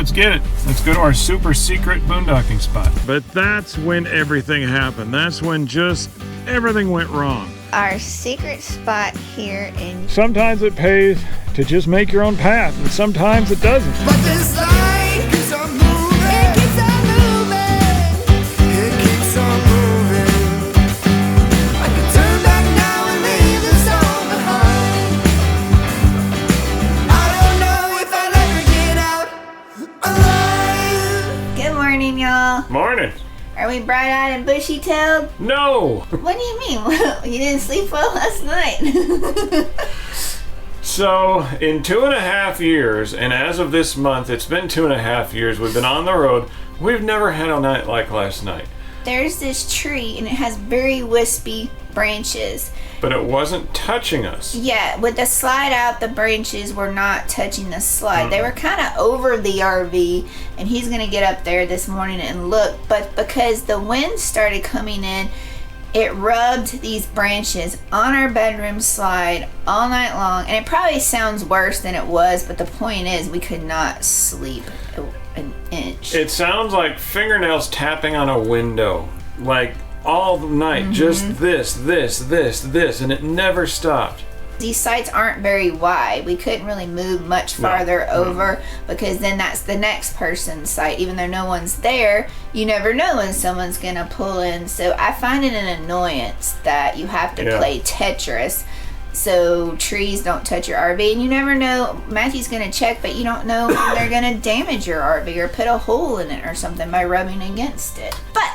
let's get it. Let's go to our super secret boondocking spot. But that's when everything happened. That's when just everything went wrong. Our secret spot here in... Sometimes it pays to just make your own path, and sometimes it doesn't. But this line keeps on moving. It keeps on moving. It keeps on moving. I can turn back now and leave this all behind. I don't know if I'll ever get out alive. Good morning, y'all. Morning. Are we bright-eyed and bushy-tailed? No. What do you mean? You didn't sleep well last night. So, in 2.5 years, and as of this month, it's been 2.5 years, we've been on the road. We've never had a night like last night. There's this tree, and it has very wispy branches. But it wasn't touching us. Yeah, with the slide out, the branches were not touching the slide. They were kind of over the RV, and he's going to get up there this morning and look. But because the wind started coming in, it rubbed these branches on our bedroom slide all night long. And it probably sounds worse than it was, but the point is we could not sleep an inch. It sounds like fingernails tapping on a window. Like all night, just this, and it never stopped. These sites aren't very wide. We couldn't really move much farther over because then that's the next person's site. Even though no one's there, you never know when someone's gonna pull in. So I find it an annoyance that you have to play Tetris so trees don't touch your RV, and you never know. Matthew's gonna check, but you don't know when they're gonna damage your RV or put a hole in it or something by rubbing against it. But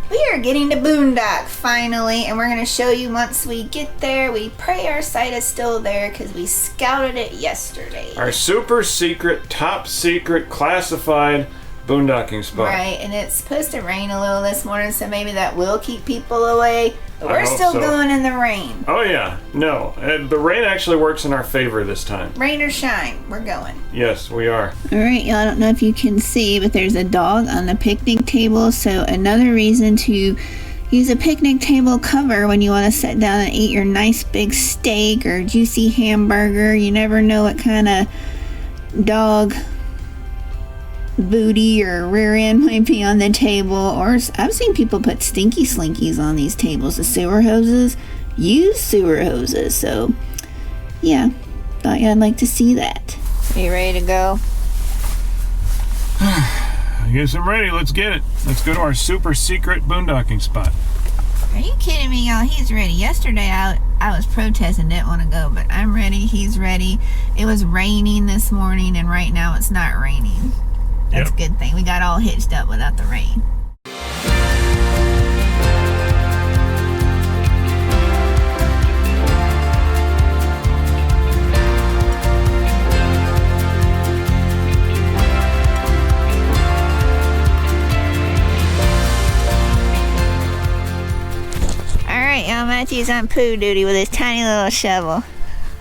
we are getting to boondock finally, and we're going to show you once we get there. We pray our site is still there because we scouted it yesterday. Our super secret, top secret, classified boondocking spot. Right, and it's supposed to rain a little this morning, so maybe that will keep people away. But we're still going in the rain. Oh yeah, no, the rain actually works in our favor this time. Rain or shine, we're going. Yes, we are. All right, y'all, I don't know if you can see, but there's a dog on the picnic table, so another reason to use a picnic table cover when you want to sit down and eat your nice big steak or juicy hamburger. You never know what kind of dog booty or rear end might be on the table. Or I've seen people put stinky slinkies on these tables. The sewer hoses use sewer hoses. So yeah, thought y'all like to see that. Are you ready to go? I guess I'm ready. Let's get it. Let's go to our super secret boondocking spot. Are you kidding me, y'all? He's ready. Yesterday I was protesting, didn't want to go, but I'm ready. He's ready. It was raining this morning, and right now it's not raining. That's a good thing. We got all hitched up without the rain. Alright, y'all, Matthew's on poo duty with his tiny little shovel.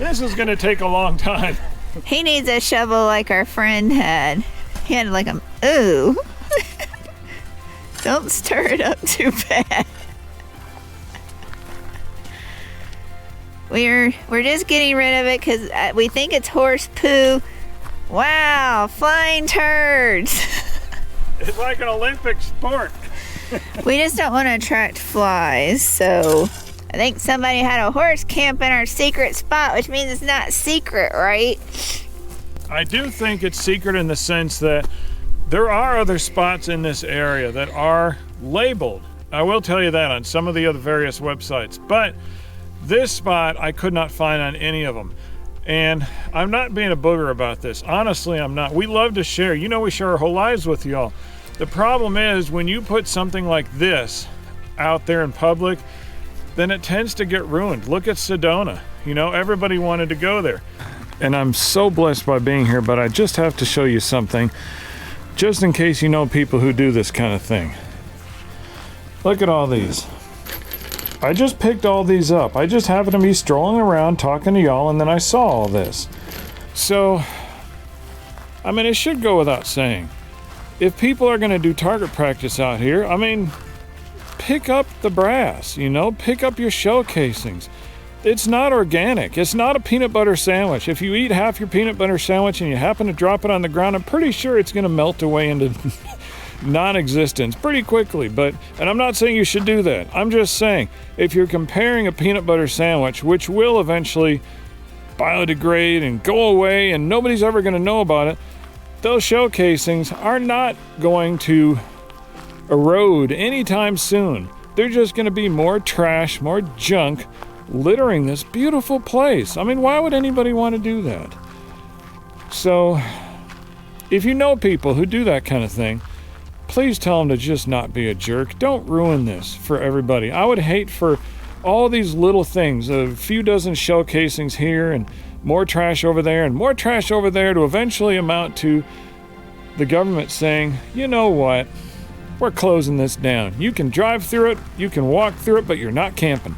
This is going to take a long time. He needs a shovel like our friend had. He had like a... Ooh. Don't stir it up too bad. We're just getting rid of it because we think it's horse poo. Wow, flying turds. It's like an Olympic sport. We just don't want to attract flies, so I think somebody had a horse camp in our secret spot, which means it's not secret, right? I do think it's secret in the sense that there are other spots in this area that are labeled. I will tell you that on some of the other various websites, but this spot I could not find on any of them. And I'm not being a booger about this. Honestly, I'm not. We love to share. You know, we share our whole lives with y'all. The problem is when you put something like this out there in public, then it tends to get ruined. Look at Sedona. You know, everybody wanted to go there. And I'm so blessed by being here, but I just have to show you something, just in case you know people who do this kind of thing. Look at all these. I just picked all these up. I just happened to be strolling around talking to y'all, and then I saw all this. So, I mean, it should go without saying. If people are going to do target practice out here, I mean, pick up the brass, you know, pick up your shell casings. It's not organic. It's not a peanut butter sandwich. If you eat half your peanut butter sandwich and you happen to drop it on the ground, I'm pretty sure it's going to melt away into non-existence pretty quickly. And I'm not saying you should do that. I'm just saying, if you're comparing a peanut butter sandwich, which will eventually biodegrade and go away and nobody's ever going to know about it, those shell casings are not going to erode anytime soon. They're just going to be more trash, more junk, littering this beautiful place. I mean, why would anybody want to do that? So, if you know people who do that kind of thing, please tell them to just not be a jerk. Don't ruin this for everybody. I would hate for all these little things, a few dozen shell casings here and more trash over there and more trash over there, to eventually amount to the government saying, you know what, we're closing this down. You can drive through it, you can walk through it, but you're not camping.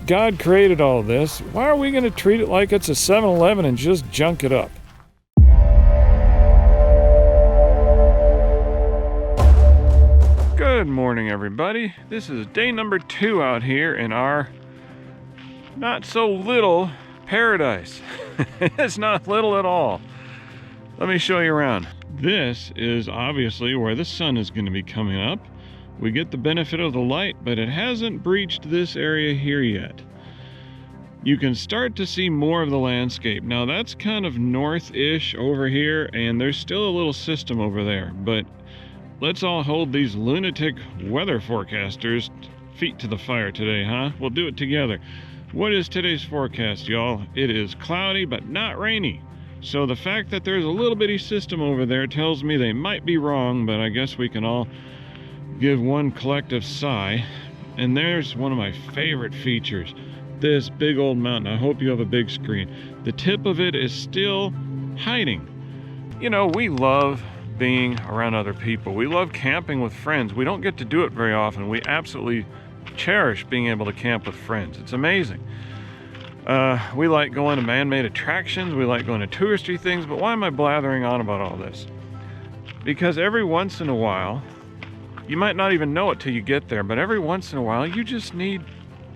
God created all this. Why are we going to treat it like it's a 7-Eleven and just junk it up? Good morning, everybody. This is day number 2 out here in our not so little paradise. It's not little at all. Let me show you around. This is obviously where the sun is going to be coming up. We get the benefit of the light, but it hasn't breached this area here yet. You can start to see more of the landscape. Now that's kind of north-ish over here, and there's still a little system over there, but let's all hold these lunatic weather forecasters feet to the fire today, huh? We'll do it together. What is today's forecast, y'all? It is cloudy, but not rainy. So the fact that there's a little bitty system over there tells me they might be wrong, but I guess we can all give one collective sigh. And there's one of my favorite features, this big old mountain. I hope you have a big screen. The tip of it is still hiding. You know, we love being around other people. We love camping with friends. We don't get to do it very often. We absolutely cherish being able to camp with friends. It's amazing. We like going to man-made attractions. We like going to touristy things. But why am I blathering on about all this? Because every once in a while, you might not even know it till you get there, but every once in a while, you just need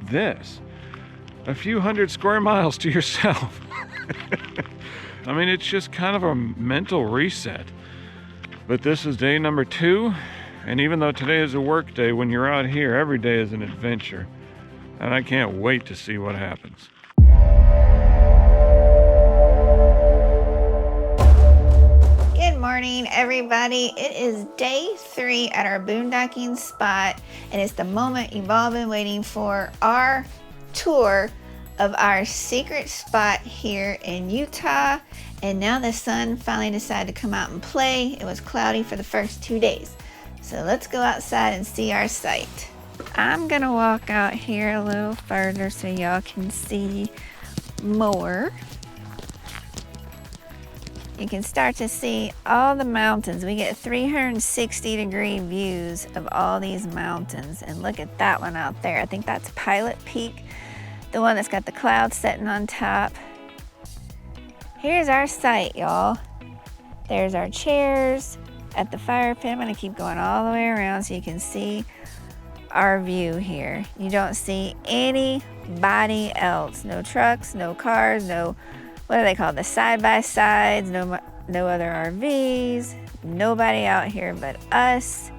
this. A few hundred square miles to yourself. I mean, it's just kind of a mental reset. But this is day number 2, and even though today is a work day, when you're out here, every day is an adventure. And I can't wait to see what happens. Good morning, everybody. It is day 3 at our boondocking spot, and it's the moment you've all been waiting for, our tour of our secret spot here in Utah. And now the sun finally decided to come out and play. It was cloudy for the first 2 days. So let's go outside and see our site. I'm gonna walk out here a little further so y'all can see more. You can start to see all the mountains. We get 360-degree views of all these mountains. And look at that one out there. I think that's Pilot Peak, the one that's got the clouds setting on top. Here's our site, y'all. There's our chairs at the fire pit. I'm gonna keep going all the way around so you can see our view here. You don't see anybody else. No trucks, no cars, no, what are they called? The side-by-sides, no other RVs, nobody out here but us.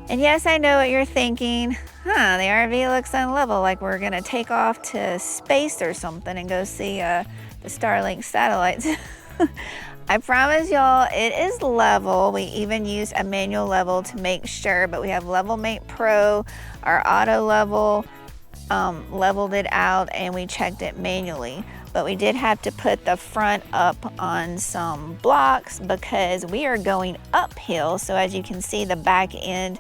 And yes, I know what you're thinking. The RV looks unlevel, like we're gonna take off to space or something and go see the Starlink satellites. I promise y'all, it is level. We even use a manual level to make sure, but we have Level Mate Pro, our auto level, leveled it out, and we checked it manually. But we did have to put the front up on some blocks because we are going uphill. So as you can see, the back end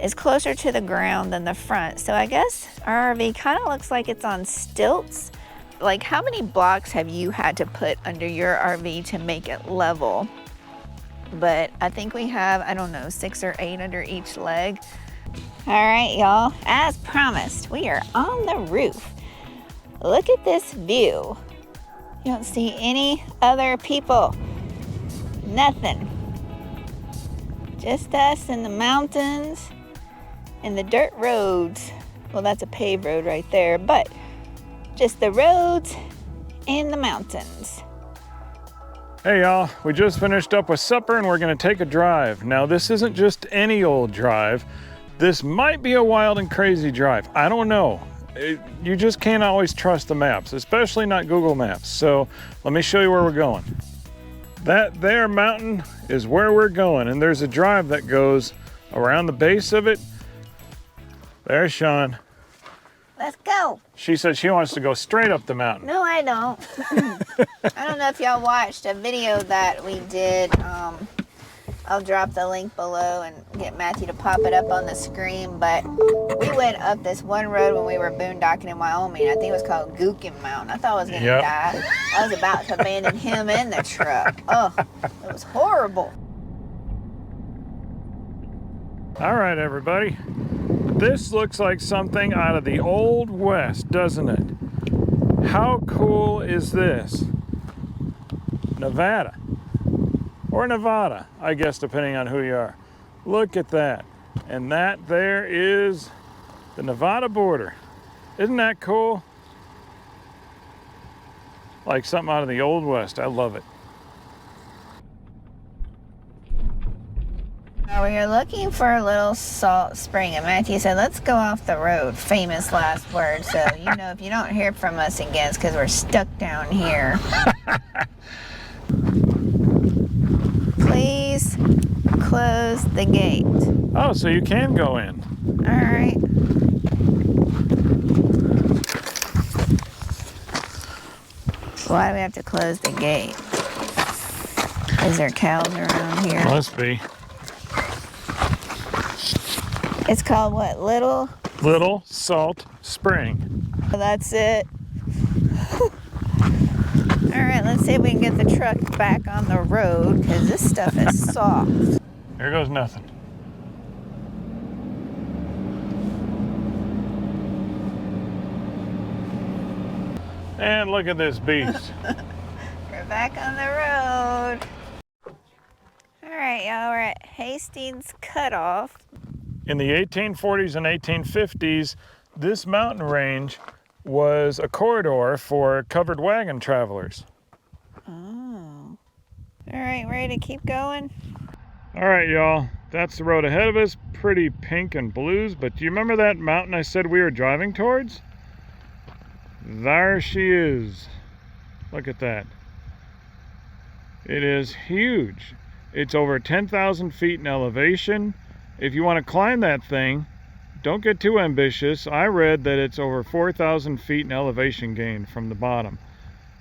is closer to the ground than the front. So I guess our RV kind of looks like it's on stilts. Like, how many blocks have you had to put under your RV to make it level? But I think we have, I don't know, 6 or 8 under each leg. All right, y'all, as promised, we are on the roof. Look at this view. You don't see any other people. Nothing. Just us and the mountains and the dirt roads. Well, that's a paved road right there, but Just the roads and the mountains. Hey y'all, we just finished up with supper and we're gonna take a drive. Now this isn't just any old drive. This might be a wild and crazy drive. I don't know. You just can't always trust the maps, especially not Google Maps. So let me show you where we're going. That there mountain is where we're going, and there's a drive that goes around the base of it. There's Sean. Let's go. She said she wants to go straight up the mountain. No, I don't. I don't know if y'all watched a video that we did. I'll drop the link below and get Matthew to pop it up on the screen. But we went up this one road when we were boondocking in Wyoming. I think it was called Gookin Mountain. I thought I was going to die. I was about to abandon him and the truck. Oh, it was horrible. All right, everybody. This looks like something out of the Old West, doesn't it? How cool is this? Nevada. Or Nevada, I guess, depending on who you are. Look at that. And that there is the Nevada border. Isn't that cool? Like something out of the Old West. I love it. Now we are looking for a little salt spring, and Matthew said, let's go off the road. Famous last word. So, you know, if you don't hear from us again, it's because we're stuck down here. Please close the gate. Oh, so you can go in. All right. Why do we have to close the gate? Is there cows around here? Must be. It's called what? Little Salt Spring. That's it. All right, let's see if we can get the truck back on the road, because this stuff is soft. Here goes nothing. And look at this beast. We're back on the road. All right, y'all, we're at Hastings Cutoff. In the 1840s and 1850s, this mountain range was a corridor for covered wagon travelers. Oh. All right, ready to keep going? All right, y'all, that's the road ahead of us. Pretty pink and blues, but do you remember that mountain I said we were driving towards? There she is. Look at that. It is huge. It's over 10,000 feet in elevation. If you want to climb that thing, don't get too ambitious. I read that it's over 4,000 feet in elevation gain from the bottom.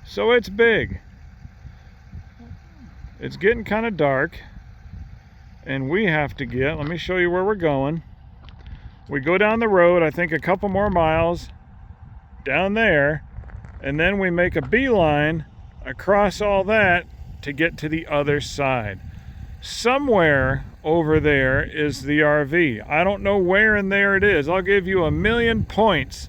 So it's big. It's getting kind of dark. And we have to get, let me show you where we're going. We go down the road, I think a couple more miles down there. And then we make a beeline across all that to get to the other side. Somewhere over there is the RV. I don't know where in there it is. I'll give you 1,000,000 points,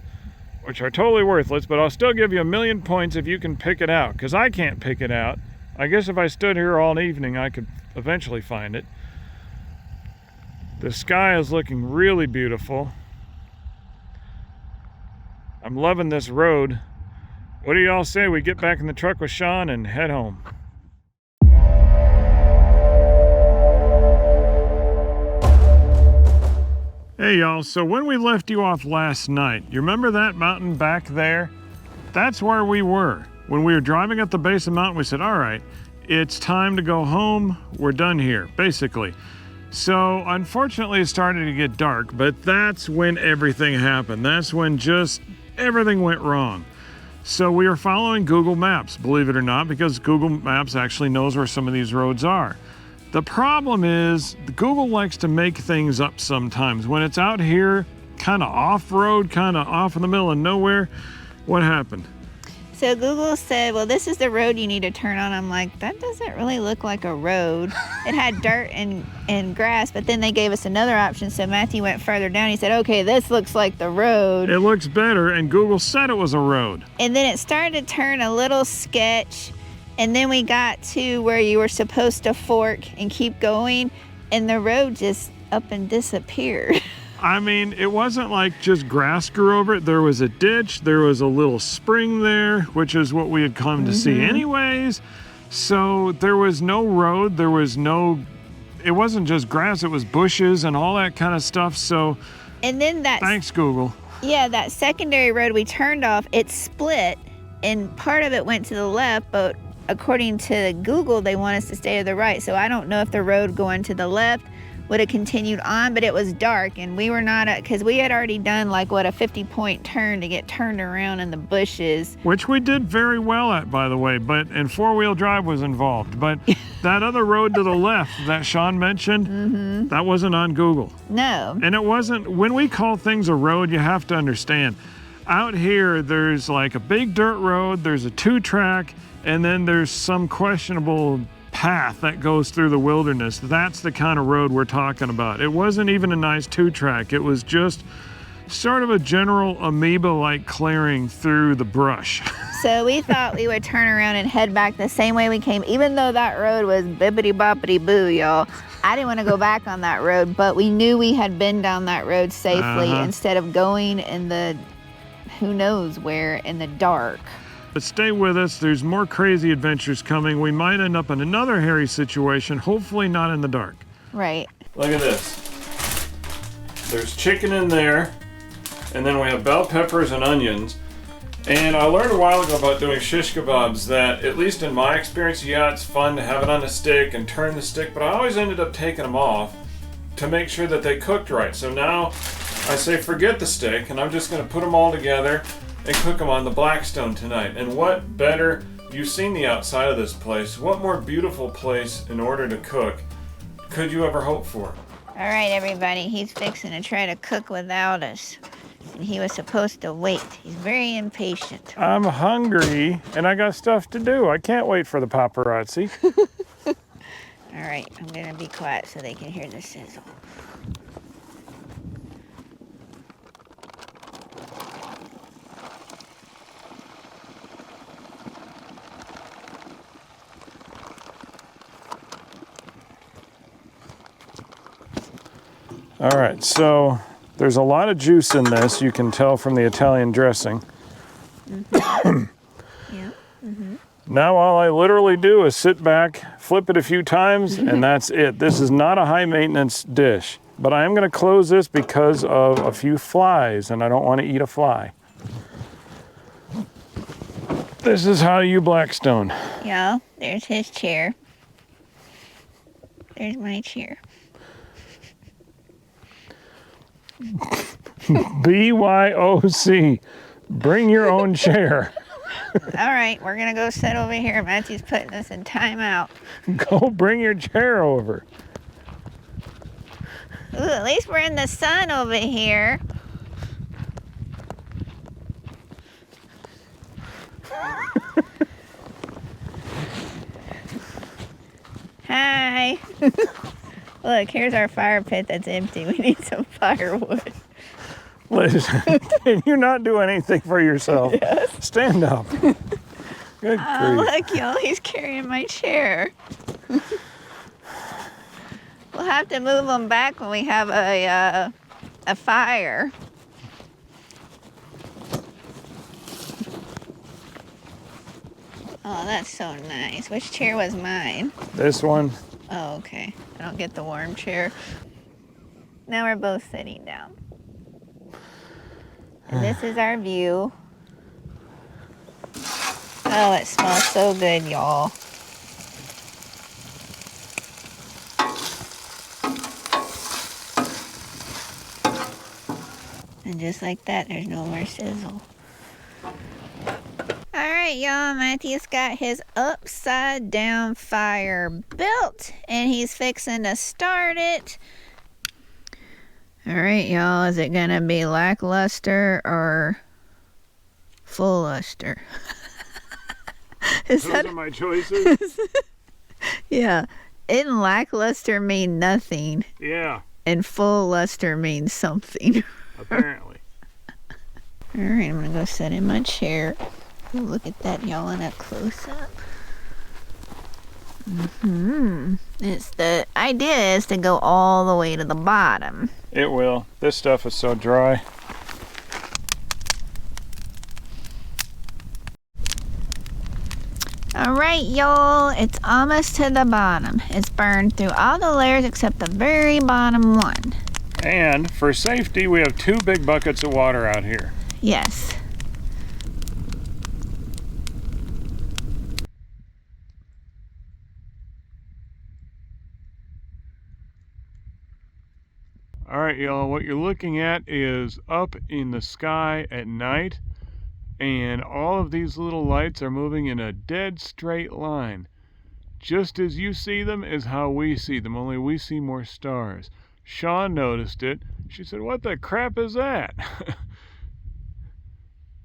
which are totally worthless, but I'll still give you 1,000,000 points if you can pick it out, because I can't pick it out. I guess if I stood here all evening, I could eventually find it. The sky is looking really beautiful. I'm loving this road. What do y'all say we get back in the truck with Sean and head home? Hey y'all, so when we left you off last night, you remember that mountain back there? That's where we were. When we were driving up the base of the mountain, we said, all right, it's time to go home. We're done here, basically. So unfortunately it started to get dark, but that's when everything happened. That's when just everything went wrong. So we are following Google Maps, believe it or not, because Google Maps actually knows where some of these roads are. The problem is Google likes to make things up sometimes. When it's out here, kind of off-road, kind of off in the middle of nowhere, what happened? So Google said, well, this is the road you need to turn on. I'm like, that doesn't really look like a road. It had dirt and grass, but then they gave us another option. So Matthew went further down. He said, okay, this looks like the road. It looks better, and Google said it was a road. And then it started to turn a little sketch. And then we got to where you were supposed to fork and keep going, and the road just up and disappeared. I mean, it wasn't like just grass grew over it. There was a ditch, there was a little spring there, which is what we had come to see anyways. So there was no road, there was no, it wasn't just grass, it was bushes and all that kind of stuff. So, and then that, thanks Google. yeah, that secondary road we turned off, it split and part of it went to the left, but according to Google, they want us to stay to the right. So I don't know if the road going to the left would have continued on, but it was dark and we were not, because we had already done like what, a 50-point turn to get turned around in the bushes. Which we did very well at, by the way, and four-wheel drive was involved. But that other road to the left that Sean mentioned, that wasn't on Google. No. And it wasn't, when we call things a road, you have to understand, out here there's like a big dirt road, there's a 2-track, and then there's some questionable path that goes through the wilderness. That's the kind of road we're talking about. It wasn't even a nice 2-track. It was just sort of a general amoeba-like clearing through the brush. So we thought we would turn around and head back the same way we came, even though that road was bippity-boppity-boo, y'all. I didn't want to go back on that road, but we knew we had been down that road safely instead of going in the who knows where in the dark. But stay with us, there's more crazy adventures coming. We might end up in another hairy situation, hopefully not in the dark. Right. Look at this. There's chicken in there, and then we have bell peppers and onions. And I learned a while ago about doing shish kebabs that, at least in my experience, yeah, it's fun to have it on a stick and turn the stick, but I always ended up taking them off to make sure that they cooked right. So now I say forget the stick, and I'm just gonna put them all together and cook them on the Blackstone tonight. And what better, you've seen the outside of this place, what more beautiful place in order to cook could you ever hope for? All right, everybody, he's fixing to try to cook without us. And he was supposed to wait. He's very impatient. I'm hungry and I got stuff to do. I can't wait for the paparazzi. All right, I'm gonna be quiet so they can hear the sizzle. All right, so there's a lot of juice in this. You can tell from the Italian dressing. Yeah. Now all I literally do is sit back, flip it a few times, and that's it. This is not a high maintenance dish, but I am gonna close this because of a few flies, and I don't want to eat a fly. This is how you Blackstone. Yeah, there's his chair. There's my chair. BYOC. Bring your own chair. All right, we're gonna go sit over here. Matthew's putting us in timeout. Go bring your chair over. Ooh, at least we're in the sun over here. Hi. Look, here's our fire pit that's empty. We need some firewood. Listen, can you not do anything for yourself? Yes. Stand up. Good grief. Look, y'all, he's carrying my chair. We'll have to move them back when we have a fire. Oh, that's so nice. Which chair was mine? This one. Oh, okay. I don't get the warm chair. Now we're both sitting down. And this is our view. Oh, it smells so good, y'all. And just like that, there's no more sizzle. Alright, y'all, Matthew's got his upside down fire built and he's fixing to start it. Alright, y'all, is it gonna be lackluster or full luster? Those are my choices. Yeah. Isn't lackluster mean nothing? Yeah. And full luster means something. Apparently. Alright, I'm gonna go sit in my chair. Ooh, look at that, y'all, in a close-up. It's the idea is to go all the way to the bottom. It will. This stuff is so dry. Alright, y'all, it's almost to the bottom. It's burned through all the layers except the very bottom one. And for safety, we have 2 big buckets of water out here. Yes. All right, y'all, what you're looking at is up in the sky at night, and all of these little lights are moving in a dead straight line. Just as you see them is how we see them, only we see more stars. Sean noticed it. She said, "What the crap is that?"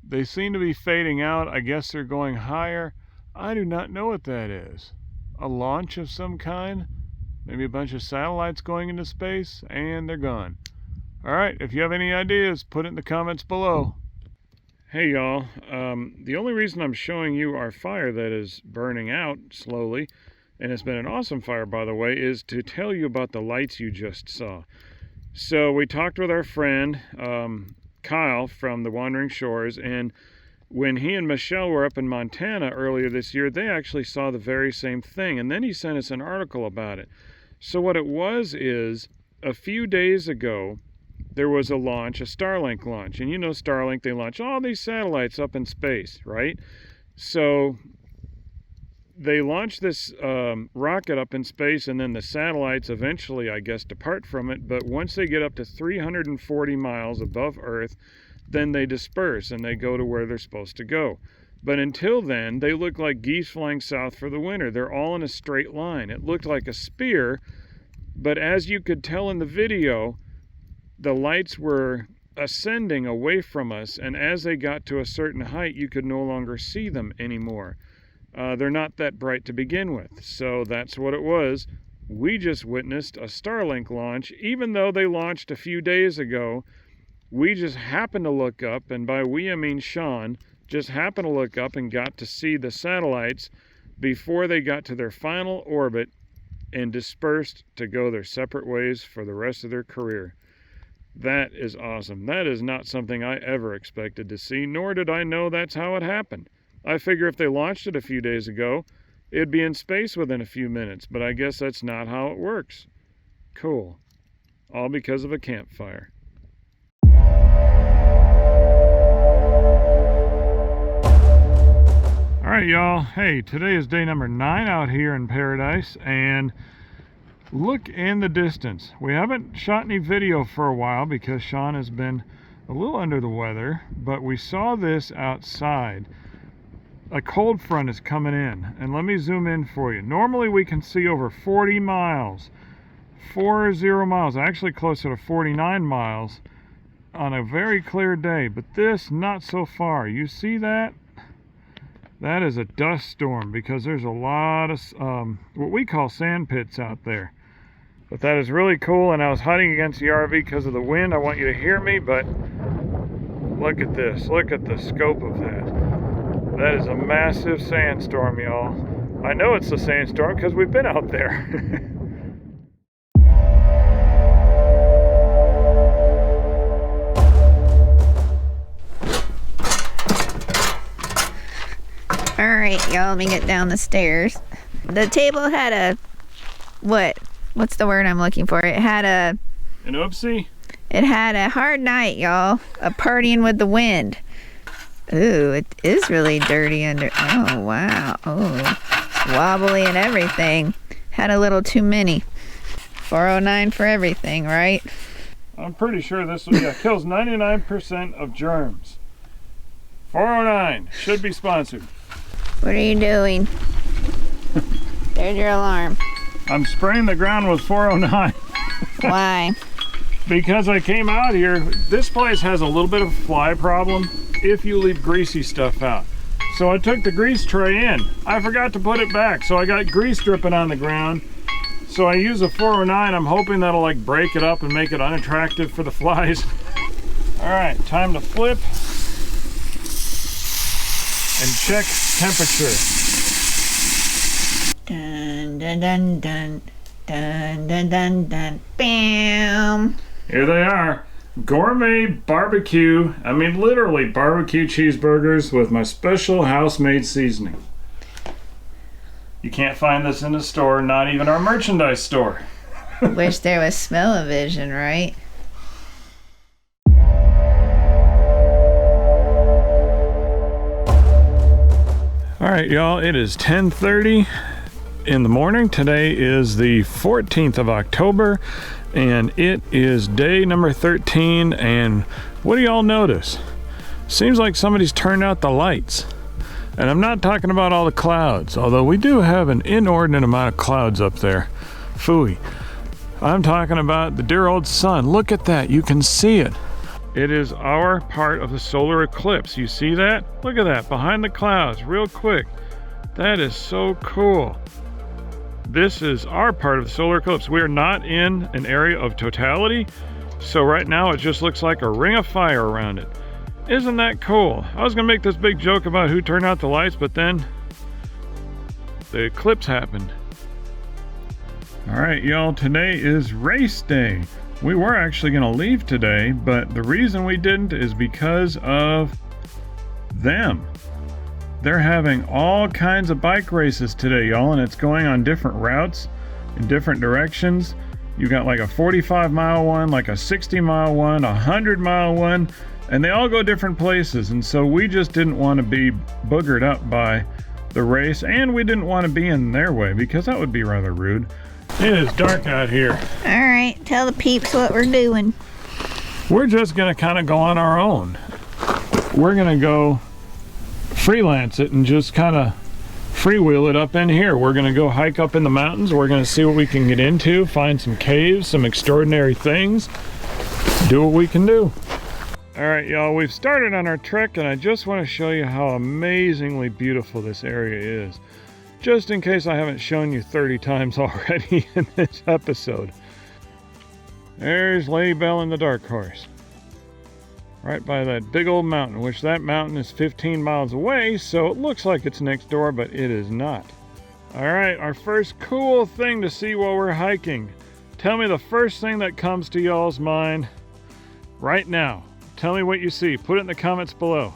They seem to be fading out. I guess they're going higher. I do not know what that is. A launch of some kind? Maybe a bunch of satellites going into space, and they're gone. All right, if you have any ideas, put it in the comments below. Hey y'all, the only reason I'm showing you our fire that is burning out slowly, and it's been an awesome fire by the way, is to tell you about the lights you just saw. So we talked with our friend Kyle from the Wandering Shores, and when he and Michelle were up in Montana earlier this year, they actually saw the very same thing, and then he sent us an article about it. So what it was is, a few days ago, there was a launch, a Starlink launch. And you know Starlink, they launch all these satellites up in space, right? So they launched this rocket up in space, and then the satellites eventually, I guess, depart from it. But once they get up to 340 miles above Earth, then they disperse and they go to where they're supposed to go. But until then, they look like geese flying south for the winter. They're all in a straight line. It looked like a spear, but as you could tell in the video, the lights were ascending away from us, and as they got to a certain height, you could no longer see them anymore. They're not that bright to begin with, so that's what it was. We just witnessed a Starlink launch, even though they launched a few days ago. We just happened to look up, and by we I mean Sean, just happened to look up and got to see the satellites before they got to their final orbit and dispersed to go their separate ways for the rest of their career. That is awesome. That is not something I ever expected to see, nor did I know that's how it happened. I figure if they launched it a few days ago, it'd be in space within a few minutes, but I guess that's not how it works. Cool. All because of a campfire. Alright y'all, hey, today is day number 9 out here in paradise, and look in the distance. We haven't shot any video for a while because Sean has been a little under the weather, but we saw this outside. A cold front is coming in, and let me zoom in for you. Normally we can see over 40 miles, 40 miles, actually closer to 49 miles on a very clear day, but this not so far. You see that? That is a dust storm because there's a lot of what we call sand pits out there. But that is really cool, and I was hiding against the RV because of the wind. I want you to hear me, but look at this. Look at the scope of that. That is a massive sandstorm, y'all. I know it's a sandstorm because we've been out there. Alright, y'all, let me get down the stairs. The table had a... What's the word I'm looking for? It had a... An oopsie? It had a hard night, y'all. A partying with the wind. Ooh, it is really dirty under... Oh, wow. Oh, wobbly and everything. Had a little too many. 409 for everything, right? I'm pretty sure this kills 99% of germs. 409 should be sponsored. What are you doing? There's your alarm. I'm spraying the ground with 409. Why? Because I came out here, this place has a little bit of a fly problem if you leave greasy stuff out. So I took the grease tray in. I forgot to put it back, so I got grease dripping on the ground. So I use a 409. I'm hoping that'll like break it up and make it unattractive for the flies. All right, time to flip and check temperature. Dun, Dun dun dun dun dun dun dun dun. Bam. Here they are. Gourmet barbecue, I mean literally barbecue cheeseburgers with my special house-made seasoning. You can't find this in the store, not even our merchandise store. Wish there was smell-o-vision, right? All right, y'all, it is 10:30 in the morning. Today is the 14th of October, and it is day number 13, and what do y'all notice? Seems like somebody's turned out the lights. And I'm not talking about all the clouds, although we do have an inordinate amount of clouds up there. Phooey. I'm talking about the dear old sun. Look at that, you can see it. It is our part of the solar eclipse. You see that? Look at that, behind the clouds, real quick. That is so cool. This is our part of the solar eclipse. We are not in an area of totality, so right now it just looks like a ring of fire around it. Isn't that cool? I was gonna make this big joke about who turned out the lights, but then the eclipse happened. All right, y'all, today is race day. We were actually gonna leave today, but the reason we didn't is because of them. They're having all kinds of bike races today, y'all, and it's going on different routes in different directions. You got like a 45-mile one, like a 60-mile one, a 100-mile one, and they all go different places. And so we just didn't want to be boogered up by the race, and we didn't want to be in their way because that would be rather rude. It is dark out here. All right, tell the peeps what we're doing. We're just gonna kind of go on our own. We're gonna go freelance it and just kind of freewheel it up in here. We're gonna go hike up in the mountains. We're gonna see what we can get into, find some caves, some extraordinary things, do what we can do. All right, y'all, we've started on our trek, and I just want to show you how amazingly beautiful this area is. Just in case I haven't shown you 30 times already in this episode. There's Lady Belle and the Dark Horse. Right by that big old mountain, which that mountain is 15 miles away, so it looks like it's next door, but it is not. All right, our first cool thing to see while we're hiking. Tell me the first thing that comes to y'all's mind right now. Tell me what you see. Put it in the comments below.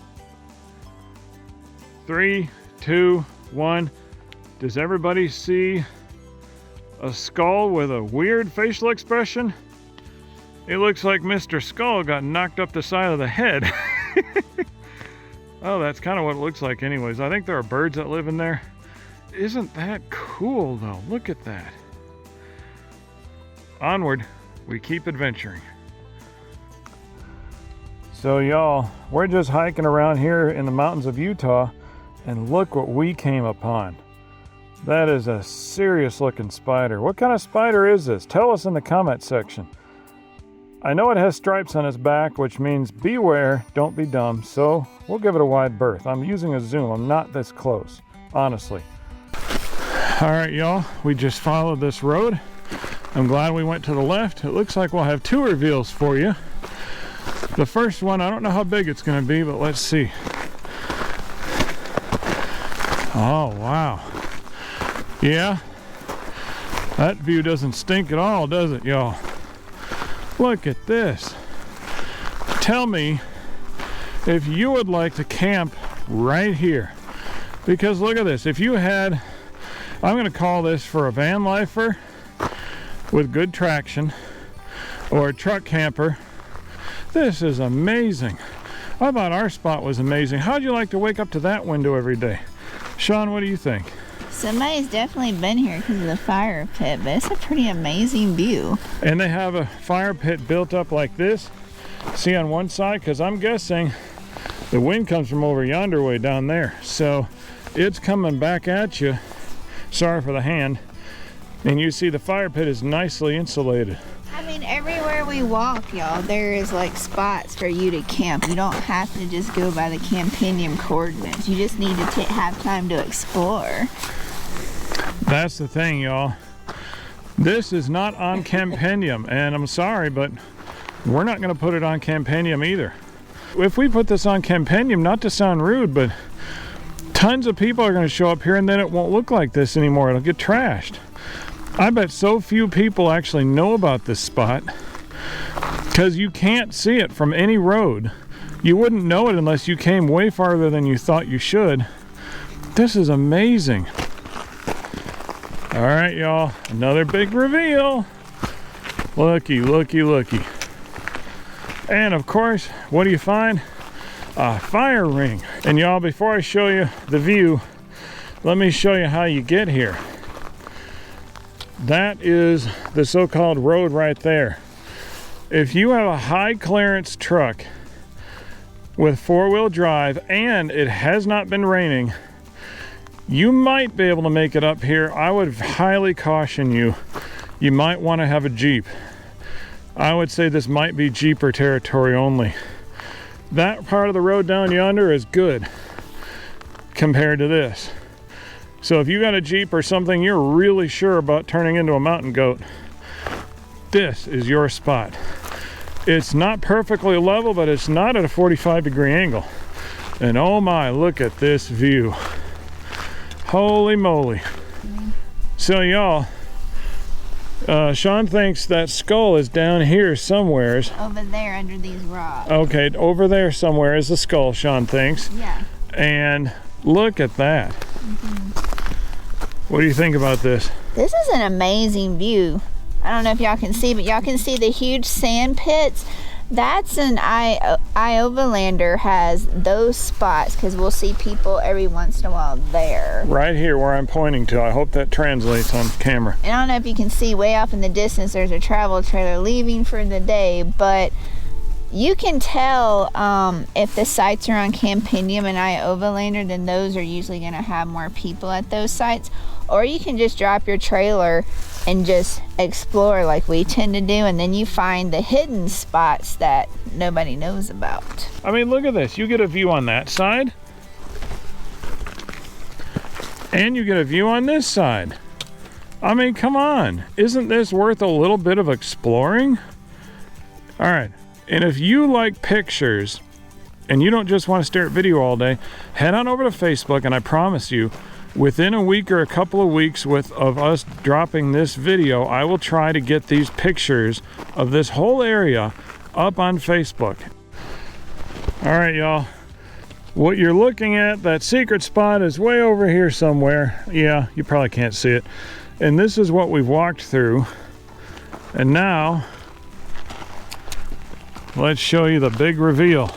3, 2, 1. Does everybody see a skull with a weird facial expression? It looks like Mr. Skull got knocked up the side of the head. Oh, that's kind of what it looks like anyways. I think there are birds that live in there. Isn't that cool though? Look at that. Onward, we keep adventuring. So y'all, we're just hiking around here in the mountains of Utah, and look what we came upon. That is a serious looking spider. What kind of spider is this? Tell us in the comment section. I know it has stripes on its back, which means beware, don't be dumb, so we'll give it a wide berth. I'm using a zoom, I'm not this close, honestly. All right, y'all, we just followed this road. I'm glad we went to the left. It looks like we'll have 2 reveals for you. The first one, I don't know how big it's gonna be, but let's see. Oh, wow. Yeah, that view doesn't stink at all, does it, y'all? Look at this. Tell me if you would like to camp right here. Because look at this, if you had, I'm gonna call this for a van lifer with good traction, or a truck camper. This is amazing. I thought our spot was amazing. How'd you like to wake up to that window every day? Sean, what do you think? Somebody's definitely been here because of the fire pit, but it's a pretty amazing view. And they have a fire pit built up like this. See on one side, because I'm guessing the wind comes from over yonder way down there. So it's coming back at you. Sorry for the hand. And you see the fire pit is nicely insulated. I mean, everywhere we walk, y'all, there is like spots for you to camp. You don't have to just go by the Campanium coordinates. You just need to have time to explore. That's the thing, y'all. This is not on Campanium, and I'm sorry, but we're not going to put it on Campanium either. If we put this on Campanium, not to sound rude, but tons of people are going to show up here, and then it won't look like this anymore. It'll get trashed. I bet so few people actually know about this spot because you can't see it from any road. You wouldn't know it unless you came way farther than you thought you should. This is amazing. All right, y'all, another big reveal. Looky, looky, looky. And of course, what do you find? A fire ring. And y'all, before I show you the view, let me show you how you get here. That is the so-called road right there. If you have a high clearance truck with four-wheel drive and it has not been raining, you might be able to make it up here. I would highly caution you. You might want to have a Jeep. I would say this might be Jeeper territory only. That part of the road down yonder is good compared to this. So if you got a Jeep or something you're really sure about turning into a mountain goat, this is your spot. It's not perfectly level, but it's not at a 45-degree angle. And oh my, look at this view. Holy moly. So y'all, Sean thinks that skull is down here somewheres. Over there under these rocks. Okay, over there somewhere is the skull, Sean thinks. Yeah. And look at that. What do you think about this? This is an amazing view. I don't know if y'all can see, but y'all can see the huge sand pits. That's an Iovalander has those spots because we'll see people every once in a while there. Right here where I'm pointing to. I hope that translates on camera. And I don't know if you can see way off in the distance there's a travel trailer leaving for the day, but you can tell if the sites are on Campidium and Iovalander, then those are usually going to have more people at those sites. Or you can just drop your trailer and just explore like we tend to do, and then you find the hidden spots that nobody knows about. I mean, look at this. You get a view on that side, and you get a view on this side. I mean, come on. Isn't this worth a little bit of exploring? All right. And if you like pictures and you don't just want to stare at video all day, head on over to Facebook, and I promise you, within a week or a couple of weeks of us dropping this video, I will try to get these pictures of this whole area up on Facebook. All right, y'all. What you're looking at, that secret spot, is way over here somewhere. Yeah, you probably can't see it. And this is what we've walked through. And now, let's show you the big reveal.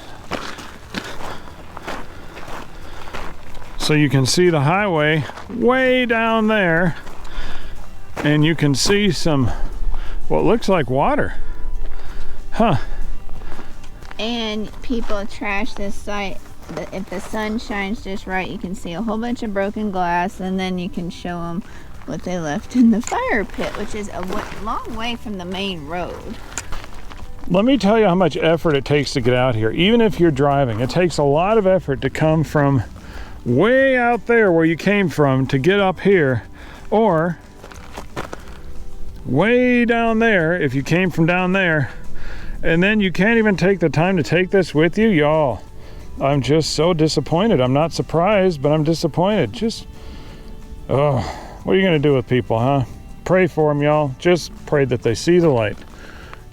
So you can see the highway way down there, and you can see some, what looks like water. Huh. And people trash this site. If the sun shines just right, you can see a whole bunch of broken glass, and then you can show them what they left in the fire pit, which is a long way from the main road. Let me tell you how much effort it takes to get out here. Even if you're driving, it takes a lot of effort to come from way out there where you came from to get up here, or way down there if you came from down there, and then you can't even take the time to take this with you. Y'all, I'm just so disappointed. I'm not surprised, but I'm disappointed. Just, oh, what are you gonna do with people, huh? Pray for them, y'all. Just pray that they see the light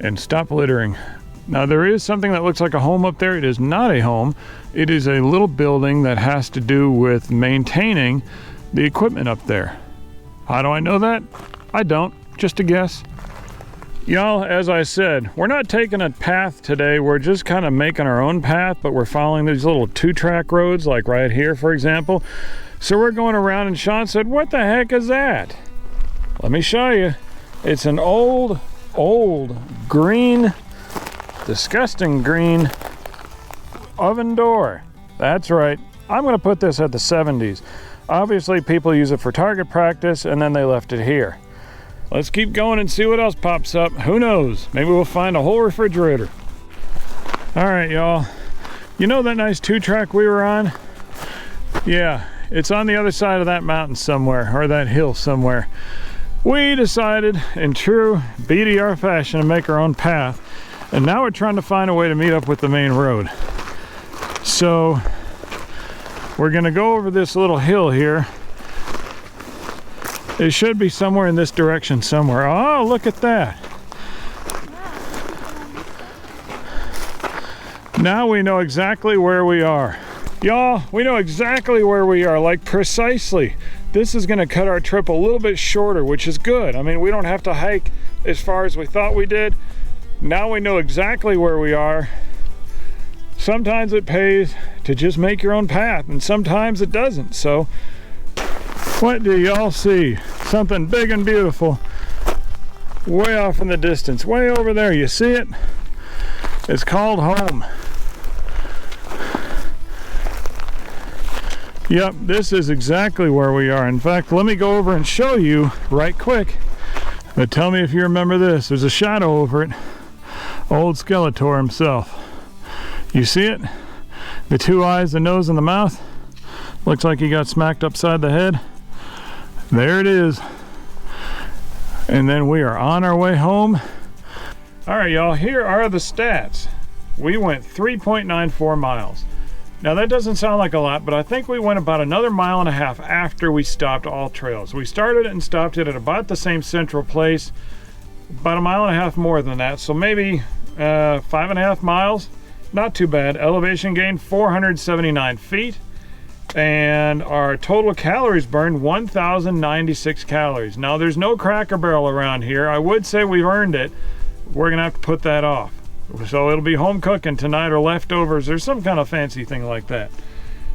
and stop littering. Now, there is something that looks like a home up there. It is not a home. It is a little building that has to do with maintaining the equipment up there. How do I know that? I don't. Just a guess. Y'all, as I said, we're not taking a path today. We're just kind of making our own path, but we're following these little two-track roads, like right here, for example. So we're going around, and Sean said, "What the heck is that?" Let me show you. It's an old green, disgusting green oven door. That's right. I'm going to put this at the 70s. Obviously, people use it for target practice, and then they left it here. Let's keep going and see what else pops up. Who knows? Maybe we'll find a whole refrigerator. All right, y'all. You know that nice two-track we were on? Yeah, it's on the other side of that mountain somewhere, or that hill somewhere. We decided, in true BDR fashion, to make our own path. And now we're trying to find a way to meet up with the main road. So we're gonna go over this little hill here. It should be somewhere in this direction somewhere. Oh, look at that. Now we know exactly where we are. Y'all, we know exactly where we are, like precisely. This is gonna cut our trip a little bit shorter, which is good. I mean, we don't have to hike as far as we thought we did. Now we know exactly where we are. Sometimes it pays to just make your own path, and sometimes it doesn't. So, what do y'all see? Something big and beautiful way off in the distance, way over there. You see it? It's called home. Yep, this is exactly where we are. In fact, let me go over and show you right quick. But tell me if you remember this. There's a shadow over it. Old Skeletor himself. You see it? The two eyes, the nose, and the mouth. Looks like he got smacked upside the head. There it is. And then we are on our way home. All right, y'all, here are the stats. We went 3.94 miles. Now that doesn't sound like a lot, but I think we went about another 1.5 miles after we stopped all trails. We started it and stopped it at about the same central place, about 1.5 miles more than that. So maybe 5.5 miles, not too bad. Elevation gain 479 feet. And our total calories burned 1,096 calories. Now there's no Cracker Barrel around here. I would say we've earned it. We're gonna have to put that off. So it'll be home cooking tonight or leftovers or some kind of fancy thing like that.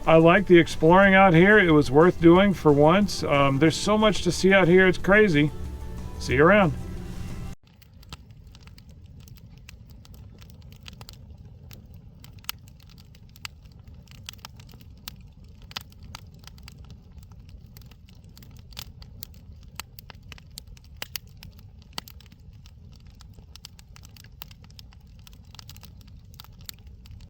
I like the exploring out here. It was worth doing for once. There's so much to see out here, it's crazy. See you around.